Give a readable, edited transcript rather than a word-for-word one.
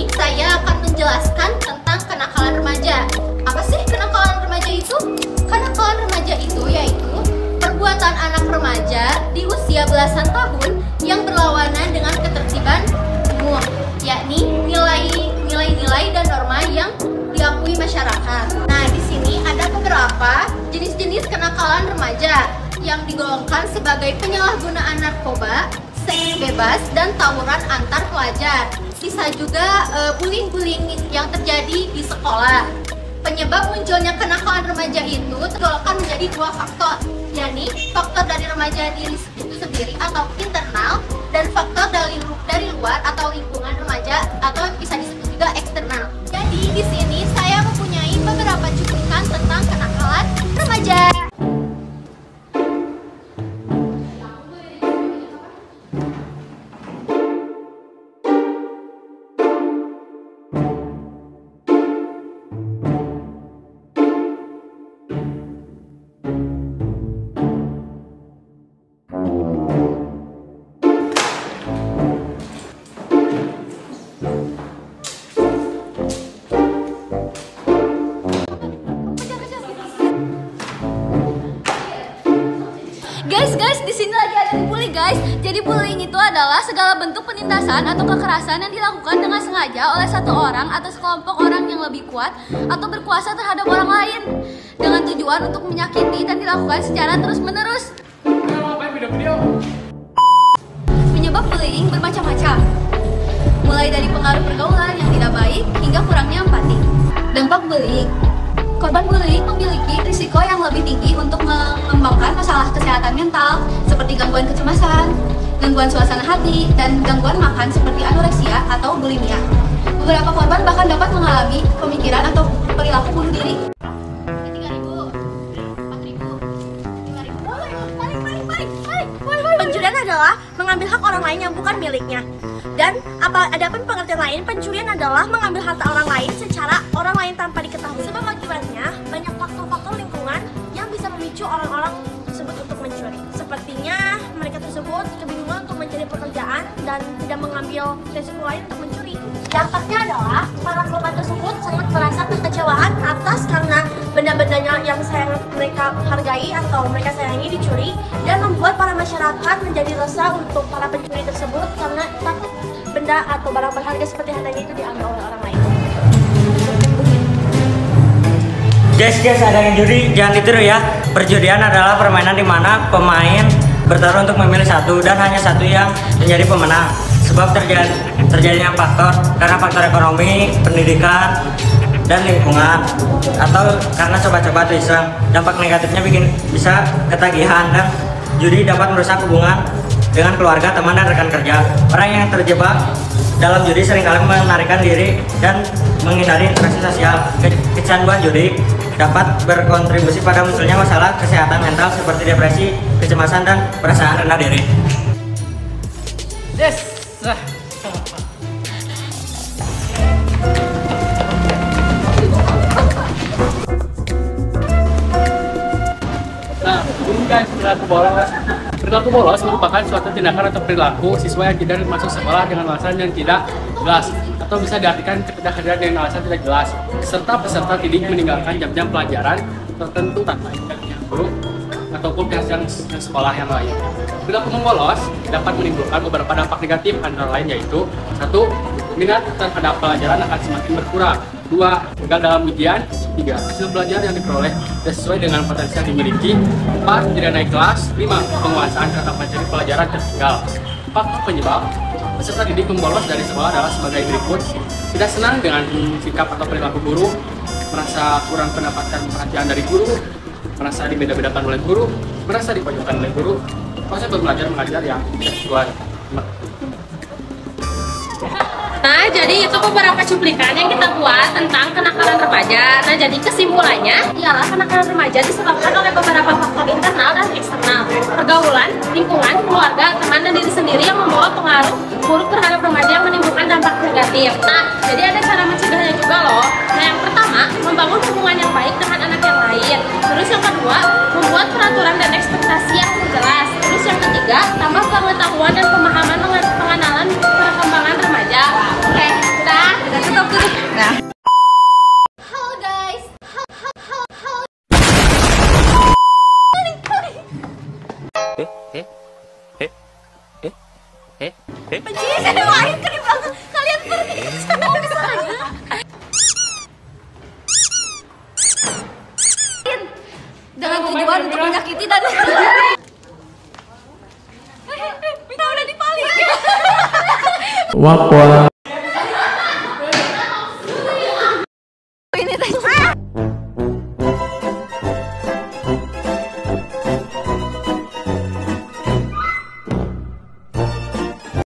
ini saya akan menjelaskan tentang kenakalan remaja. Apa sih kenakalan remaja itu? Kenakalan remaja itu yaitu perbuatan anak remaja di usia belasan tahun yang berlawanan dengan ketertiban umum, yakni nilai-nilai dan norma yang diakui masyarakat. Nah, di sini ada beberapa jenis-jenis kenakalan remaja yang digolongkan sebagai penyalahgunaan narkoba, seks bebas, dan tawuran antar pelajar. Bisa juga bullying yang terjadi di sekolah. Penyebab munculnya kenakalan remaja itu tergolongkan menjadi dua faktor, yakni faktor dari remaja diri itu sendiri atau internal, dan faktor dari luar atau lingkungan remaja atau bisa disebut juga eksternal. Jadi di sini saya mempunyai beberapa cuplikan tentang kenakalan remaja. Guys, di sini lagi ada bullying, guys. Jadi bullying itu adalah segala bentuk penindasan atau kekerasan yang dilakukan dengan sengaja oleh satu orang atau sekelompok orang yang lebih kuat atau berkuasa terhadap orang lain dengan tujuan untuk menyakiti dan dilakukan secara terus-menerus. Penyebab bullying bermacam-macam, mulai dari pengaruh pergaulan yang tidak baik hingga kurangnya empati. Dampak bullying. Korban bullying memiliki risiko yang lebih tinggi untuk mengembangkan masalah kesehatan mental seperti gangguan kecemasan, gangguan suasana hati, dan gangguan makan seperti anoreksia atau bulimia. Beberapa korban bahkan dapat mengalami pemikiran atau perilaku bunuh diri. Pencurian adalah mengambil hak orang lain yang bukan miliknya. Dan adapun pengertian lain, pencurian adalah mengambil harta orang lain secara orang lain tanpa diketahui. Sebab akibatnya banyak faktor-faktor lingkungan yang bisa memicu orang-orang tersebut untuk mencuri. Sepertinya mereka tersebut kebingungan untuk mencari pekerjaan dan tidak mengambil resiko lain untuk mencuri. Dampaknya adalah para korban tersebut sangat merasa kekecewaan atas karena benda-bendanya yang mereka hargai atau mereka sayangi dicuri, dan membuat para masyarakat menjadi resah untuk para pencuri tersebut karena takut benda atau barang berharga seperti hartanya itu diambil oleh orang lain. Guys, ada yang judi, jangan ditiru ya. Perjudian adalah permainan di mana pemain bertaruh untuk memilih satu dan hanya satu yang menjadi pemenang. Sebab terjadinya karena faktor ekonomi, pendidikan, dan lingkungan, atau karena coba-coba atau iseng. Dampak negatifnya bisa ketagihan, dan judi dapat merusak hubungan dengan keluarga, teman, dan rekan kerja. Orang yang terjebak dalam judi seringkali menarikan diri dan menghindari interaksi sosial. Kecanduan judi dapat berkontribusi pada munculnya masalah kesehatan mental seperti depresi, kecemasan, dan perasaan rendah diri. Yes. Nah, ini guys, perilaku bolos merupakan suatu tindakan atau perilaku siswa yang tidak masuk sekolah dengan alasan yang tidak jelas, atau bisa diartikan ketidakhadiran dengan alasan tidak jelas, serta peserta didik meninggalkan jam-jam pelajaran tertentu tanpa izin guru ataupun pihak yang sekolah yang lain. Perilaku membolos dapat menimbulkan beberapa dampak negatif, antara lain yaitu: 1. Minat terhadap pelajaran akan semakin berkurang. 2. Gagal dalam ujian. 3. Hasil belajar yang diperoleh tidak sesuai dengan potensi yang dimiliki. 4. Tidak naik kelas. 5. Penguasaan kata materi pelajaran tertinggal. Faktor penyebab peserta didik membolos dari sekolah adalah sebagai berikut: tidak senang dengan sikap atau perilaku guru, merasa kurang mendapatkan perhatian dari guru, merasa dibeda-bedakan oleh guru, merasa dipojokkan oleh guru, proses belajar mengajar yang tidak sesuai. Nah, jadi itu beberapa cuplikan yang kita buat tentang kenakalan remaja. Nah, jadi kesimpulannya ialah kenakalan remaja disebabkan oleh beberapa faktor internal dan eksternal. Pergaulan, lingkungan, keluarga, teman, dan diri sendiri yang membawa pengaruh buruk terhadap remaja yang menimbulkan dampak negatif. Nah, jadi ada cara mencegahnya juga loh. Nah, yang pertama, membangun hubungan yang baik dengan anak yang lain. Terus yang kedua, membuat peraturan dan ekspektasi yang jelas. Terus yang ketiga, tambah pengetahuan dan pemahaman pengenalan perkembangan remaja. Oke, udah. bertujuan untuk menyakiti dan Mika udah dipalik. Wak wak.